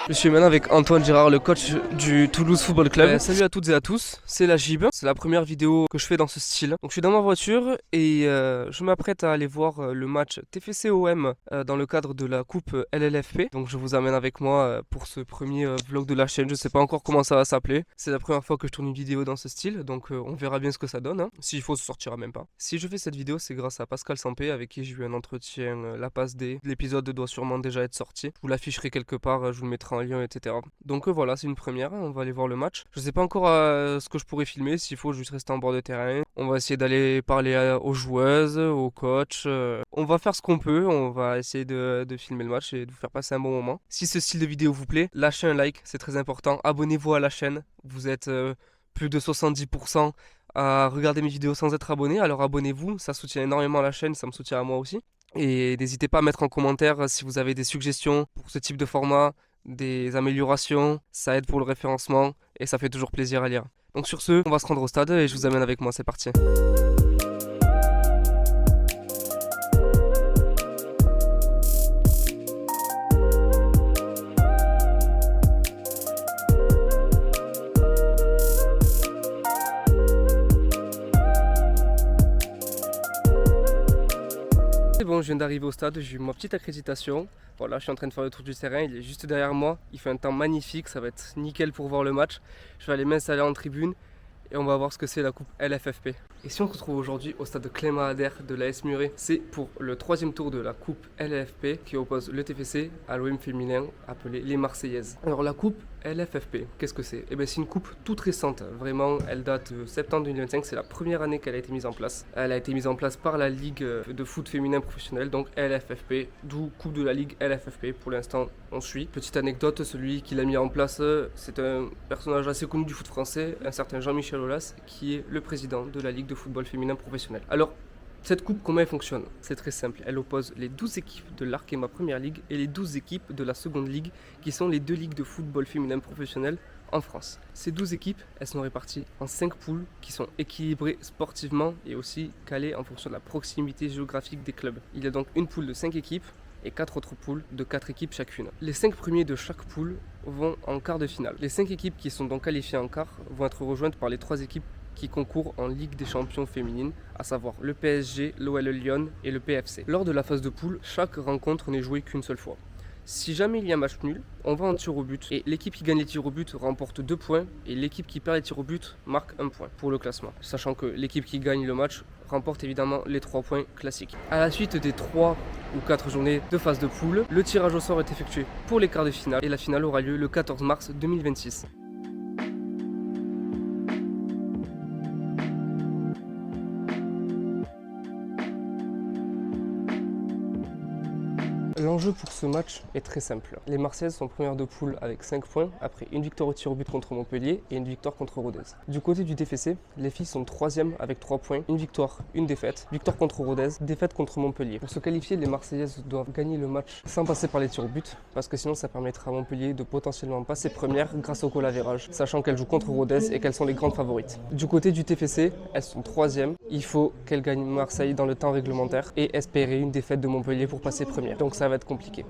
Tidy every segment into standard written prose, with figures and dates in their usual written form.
Je suis maintenant avec Antoine Gérard, le coach du Toulouse Football Club. Salut à toutes et à tous, c'est la Gib. C'est la première vidéo que je fais dans ce style. Donc je suis dans ma voiture et je m'apprête à aller voir le match TFC-OM dans le cadre de la coupe LLFP. Donc je vous amène avec moi pour ce premier vlog de la chaîne. Je sais pas encore comment ça va s'appeler. C'est la première fois que je tourne une vidéo dans ce style. Donc on verra bien ce que ça donne. S'il faut, ça sortira même pas. Si je fais cette vidéo, c'est grâce à Pascal Sampé avec qui j'ai eu un entretien la passe D. L'épisode doit sûrement déjà être sorti. Je vous l'afficherai quelque part, je vous le mettrai en lien, etc. Donc voilà, c'est une première, on va aller voir le match. Je sais pas encore ce que je pourrais filmer, s'il faut juste rester en bord de terrain. On va essayer d'aller parler aux joueuses, aux coachs. On va faire ce qu'on peut, on va essayer de filmer le match et de vous faire passer un bon moment. Si ce style de vidéo vous plaît, lâchez un like, c'est très important. Abonnez-vous à la chaîne, vous êtes plus de 70% à regarder mes vidéos sans être abonné, alors abonnez-vous, ça soutient énormément la chaîne, ça me soutient à moi aussi. Et n'hésitez pas à mettre en commentaire si vous avez des suggestions pour ce type de format, des améliorations, ça aide pour le référencement et ça fait toujours plaisir à lire. Donc sur ce, on va se rendre au stade et je vous amène avec moi, c'est parti. C'est bon, je viens d'arriver au stade, j'ai eu ma petite accréditation. Voilà, je suis en train de faire le tour du terrain, il est juste derrière moi. Il fait un temps magnifique, ça va être nickel pour voir le match. Je vais aller m'installer en tribune et on va voir ce que c'est la coupe LFFP. Et si on se retrouve aujourd'hui au stade Clément Ader de l'AS Muret, c'est pour le troisième tour de la coupe LFFP qui oppose le TFC à l'OM féminin appelé les Marseillaises. Alors la coupe LFFP, qu'est-ce que c'est? Eh bien c'est une coupe toute récente, vraiment elle date de septembre 2025, c'est la première année qu'elle a été mise en place. Elle a été mise en place par la Ligue de foot féminin professionnel, donc LFFP, d'où coupe de la Ligue LFFP, pour l'instant on suit. Petite anecdote, celui qui l'a mis en place, c'est un personnage assez connu du foot français, un certain Jean-Michel Aulas, qui est le président de la Ligue de football féminin professionnel. Alors, cette coupe, comment elle fonctionne? C'est très simple. Elle oppose les 12 équipes de l'Arkema Première Ligue et les 12 équipes de la Seconde Ligue, qui sont les deux ligues de football féminin professionnel en France. Ces 12 équipes, elles sont réparties en 5 poules qui sont équilibrées sportivement et aussi calées en fonction de la proximité géographique des clubs. Il y a donc une poule de 5 équipes et 4 autres poules de 4 équipes chacune. Les 5 premiers de chaque poule vont en quart de finale. Les 5 équipes qui sont donc qualifiées en quart vont être rejointes par les 3 équipes qui concourent en Ligue des Champions féminines, à savoir le PSG, l'OL Lyon et le PFC. Lors de la phase de poule, chaque rencontre n'est jouée qu'une seule fois. Si jamais il y a un match nul, on va en tir au but et l'équipe qui gagne les tirs au but remporte 2 points et l'équipe qui perd les tirs au but marque 1 point pour le classement. Sachant que l'équipe qui gagne le match remporte évidemment les 3 points classiques. À la suite des 3 ou 4 journées de phase de poule, le tirage au sort est effectué pour les quarts de finale et la finale aura lieu le 14 mars 2026. L'enjeu pour ce match est très simple. Les Marseillaises sont premières de poule avec 5 points, après une victoire au tir au but contre Montpellier et une victoire contre Rodez. Du côté du TFC, les filles sont 3e avec 3 points, une victoire, une défaite. Victoire contre Rodez, défaite contre Montpellier. Pour se qualifier, les Marseillaises doivent gagner le match sans passer par les tirs au but, parce que sinon ça permettra à Montpellier de potentiellement passer première grâce au goal average, sachant qu'elles jouent contre Rodez et qu'elles sont les grandes favorites. Du côté du TFC, elles sont 3e. Il faut qu'elles gagnent Marseille dans le temps réglementaire et espérer une défaite de Montpellier pour passer première. Donc ça va être compliqué.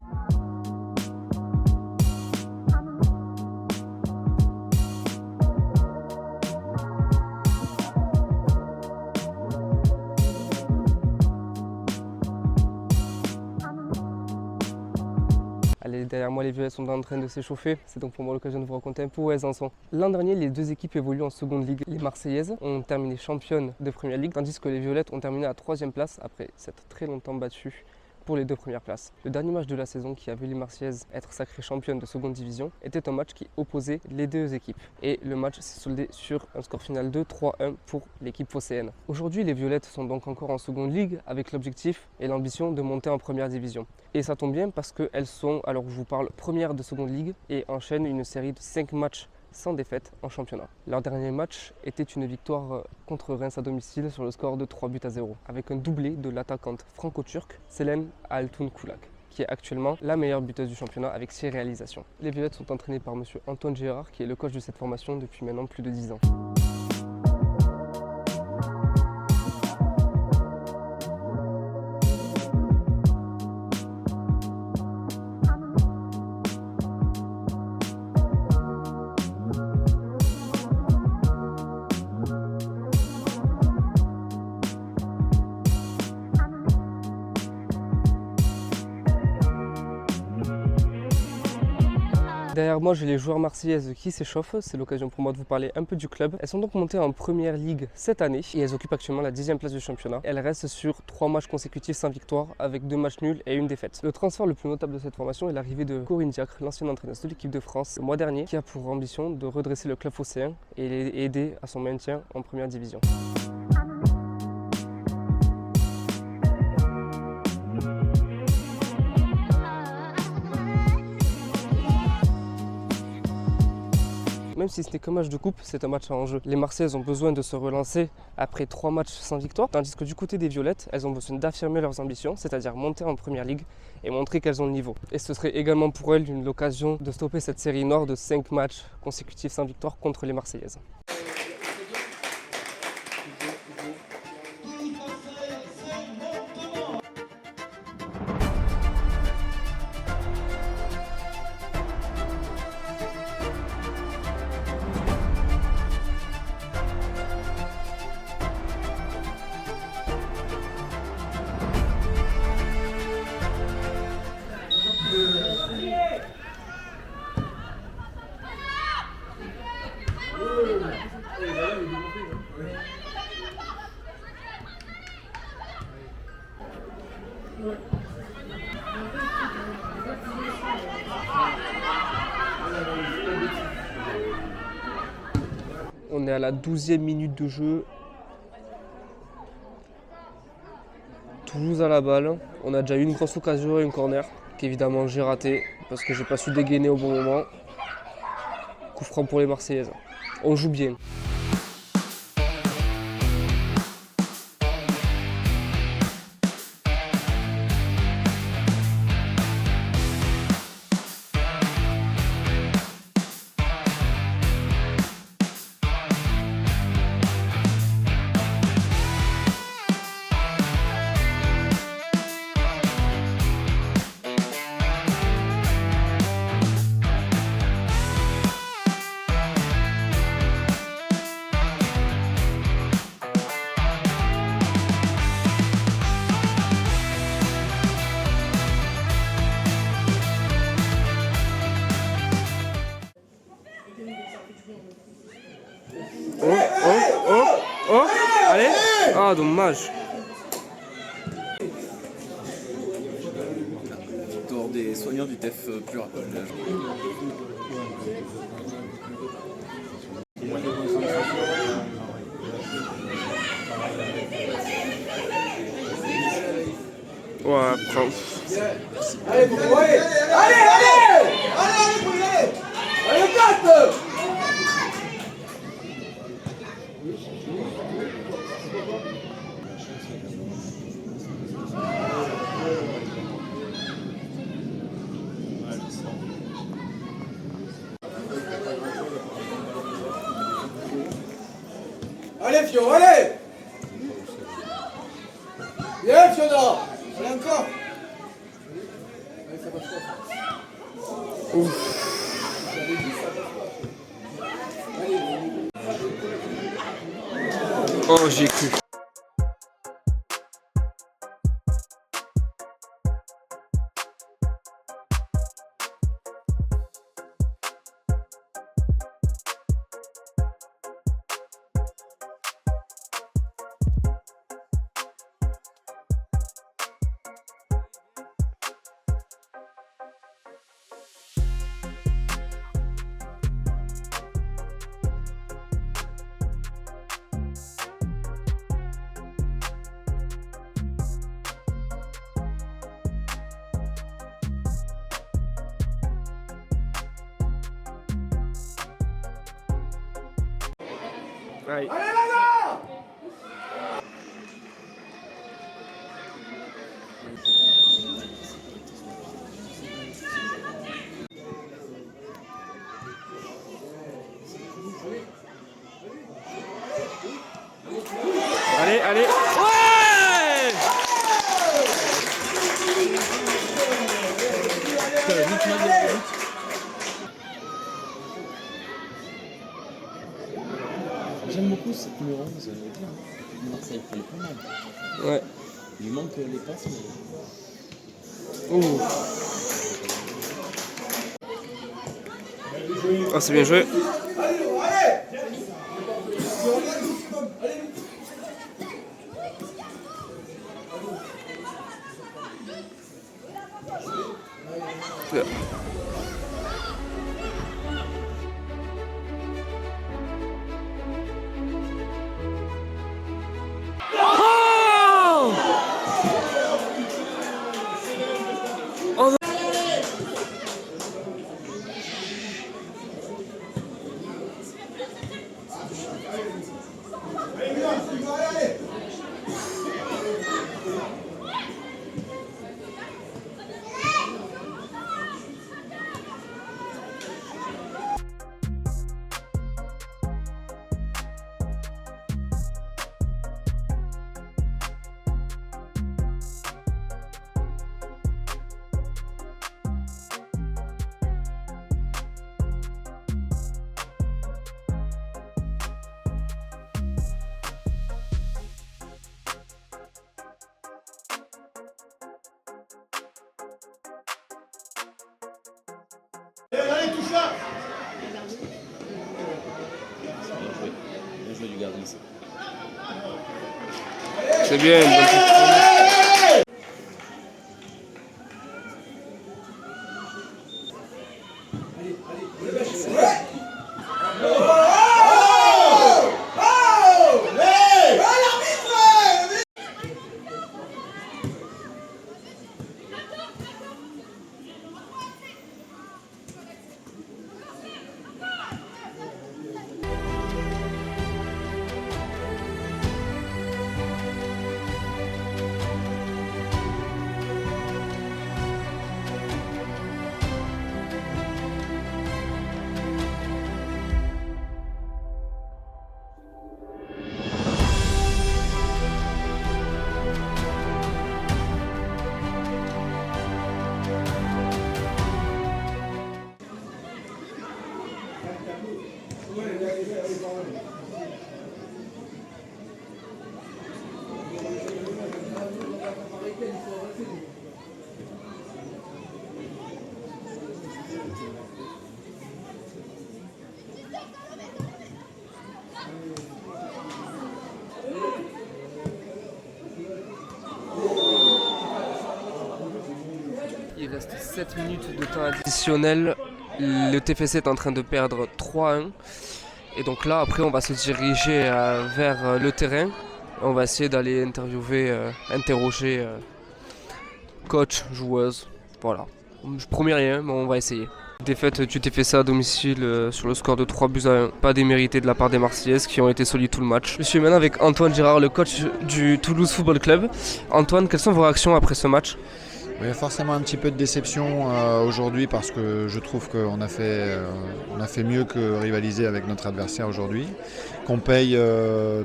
Allez, derrière moi, les violettes sont en train de s'échauffer. C'est donc pour moi l'occasion de vous raconter un peu où elles en sont. L'an dernier, les deux équipes évoluent en seconde ligue. Les Marseillaises ont terminé championnes de première ligue, tandis que les violettes ont terminé à 3e place après s'être très longtemps battues pour les 2 premières places. Le dernier match de la saison qui a vu les Marseillaises être sacrées championnes de seconde division était un match qui opposait les deux équipes. Et le match s'est soldé sur un score final de 3-1 pour l'équipe phocéenne. Aujourd'hui, les violettes sont donc encore en seconde ligue avec l'objectif et l'ambition de monter en première division. Et ça tombe bien parce qu'elles sont, alors que je vous parle, premières de seconde ligue et enchaînent une série de 5 matchs sans défaite en championnat. Leur dernier match était une victoire contre Reims à domicile sur le score de 3-0, avec un doublé de l'attaquante franco-turque Selem Altunkulak, qui est actuellement la meilleure buteuse du championnat avec 6 réalisations. Les violettes sont entraînées par monsieur Antoine Gérard, qui est le coach de cette formation depuis maintenant plus de 10 ans. Derrière moi, j'ai les joueurs marseillaises qui s'échauffent. C'est l'occasion pour moi de vous parler un peu du club. Elles sont donc montées en première ligue cette année et elles occupent actuellement la 10e place du championnat. Elles restent sur 3 matchs consécutifs sans victoire avec 2 matchs nuls et une défaite. Le transfert le plus notable de cette formation est l'arrivée de Corinne Diacre, l'ancienne entraîneuse de l'équipe de France, le mois dernier, qui a pour ambition de redresser le club phocéen et aider à son maintien en première division. Même si ce n'est qu'un match de coupe, c'est un match à enjeu. Les Marseillaises ont besoin de se relancer après 3 matchs sans victoire, tandis que du côté des Violettes, elles ont besoin d'affirmer leurs ambitions, c'est-à-dire monter en première ligue et montrer qu'elles ont le niveau. Et ce serait également pour elles l'occasion de stopper cette série nord de 5 matchs consécutifs sans victoire contre les Marseillaises. On est à la 12e minute de jeu. Toulouse à la balle. On a déjà eu une grosse occasion et une corner qu'évidemment j'ai raté parce que j'ai pas su dégainer au bon moment. Coup franc pour les Marseillaises. On joue bien. Oh, allez. Ah, dommage. Victoire des soignants du TEF plus rapide. Ouais, prends. Allez, allez, Fio, allez! Bien, Fiona! Allez, encore! Allez, ça va pas. Ouf. Oh, j'ai cru. Allez. Allez, là! Allez, allez. Ouais! J'aime beaucoup cette numéro 11, bien. Marseille, il est pas mal. Ouais. Il lui manque les passes, mais... Ouh. Oh, c'est bien joué. Allez, touche là. Bien joué du gardien. C'est bien. Il reste 7 minutes de temps additionnel. Le TFC est en train de perdre 3-1. Et donc là, après, on va se diriger vers le terrain. On va essayer d'aller interroger coach, joueuse. Voilà. Je promets rien, mais on va essayer. Défaite du TFC à domicile sur le score de 3-1. Pas démérité de la part des Marseillaises qui ont été solides tout le match. Je suis maintenant avec Antoine Gérard, le coach du Toulouse Football Club. Antoine, quelles sont vos réactions après ce match ? Il y a forcément un petit peu de déception aujourd'hui parce que je trouve qu'on a fait mieux que rivaliser avec notre adversaire aujourd'hui, qu'on paye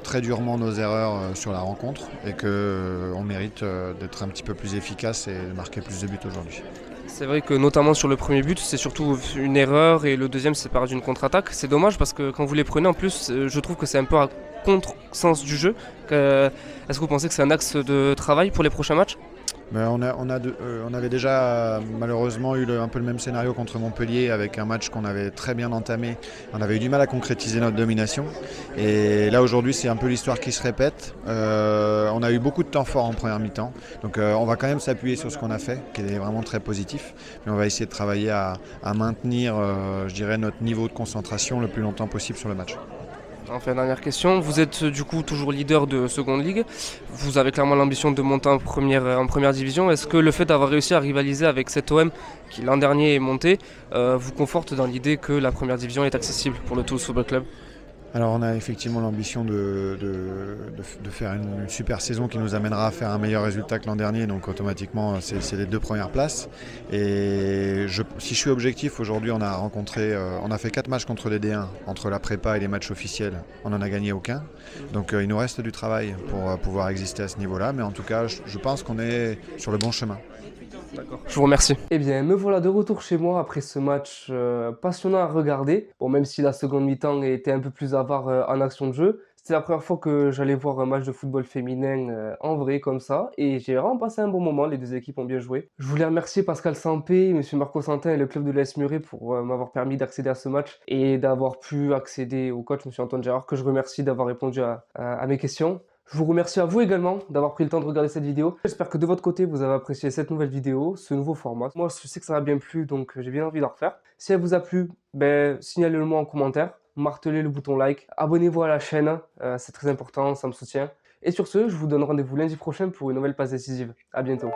très durement nos erreurs sur la rencontre et qu'on mérite d'être un petit peu plus efficace et de marquer plus de buts aujourd'hui. C'est vrai que notamment sur le premier but, c'est surtout une erreur et le deuxième c'est par d'une contre-attaque. C'est dommage parce que quand vous les prenez en plus, je trouve que c'est un peu à contre-sens du jeu. Est-ce que vous pensez que c'est un axe de travail pour les prochains matchs ? Ben on avait déjà malheureusement eu un peu le même scénario contre Montpellier avec un match qu'on avait très bien entamé. On avait eu du mal à concrétiser notre domination. Et là aujourd'hui c'est un peu l'histoire qui se répète. On a eu beaucoup de temps fort en première mi-temps. Donc on va quand même s'appuyer sur ce qu'on a fait, qui est vraiment très positif. Mais on va essayer de travailler à maintenir je dirais, notre niveau de concentration le plus longtemps possible sur le match. Enfin, dernière question, vous êtes du coup toujours leader de Seconde Ligue, vous avez clairement l'ambition de monter en première division. Est-ce que le fait d'avoir réussi à rivaliser avec cet OM qui l'an dernier est monté vous conforte dans l'idée que la première division est accessible pour le Toulouse Football Club ? Alors on a effectivement l'ambition de faire une super saison qui nous amènera à faire un meilleur résultat que l'an dernier, donc automatiquement c'est les 2 premières places. Et si je suis objectif, aujourd'hui on a fait 4 matchs contre les D1, entre la prépa et les matchs officiels, on n'en a gagné aucun. Donc il nous reste du travail pour pouvoir exister à ce niveau-là, mais en tout cas je pense qu'on est sur le bon chemin. D'accord. Je vous remercie. Eh bien, me voilà de retour chez moi après ce match passionnant à regarder. Bon, même si la seconde mi-temps était un peu plus avare en action de jeu, C'était la première fois que j'allais voir un match de football féminin en vrai comme ça et j'ai vraiment passé un bon moment, les 2 équipes ont bien joué. Je voulais remercier Pascal Sampé, monsieur Marco Santin et le club de l'AS Muret pour m'avoir permis d'accéder à ce match et d'avoir pu accéder au coach monsieur Antoine Gérard que je remercie d'avoir répondu à mes questions. Je vous remercie à vous également d'avoir pris le temps de regarder cette vidéo. J'espère que de votre côté, vous avez apprécié cette nouvelle vidéo, ce nouveau format. Moi, je sais que ça m'a bien plu, donc j'ai bien envie d'en refaire. Si elle vous a plu, signalez-le moi en commentaire, martelez le bouton like, abonnez-vous à la chaîne, c'est très important, ça me soutient. Et sur ce, je vous donne rendez-vous lundi prochain pour une nouvelle passe décisive. À bientôt.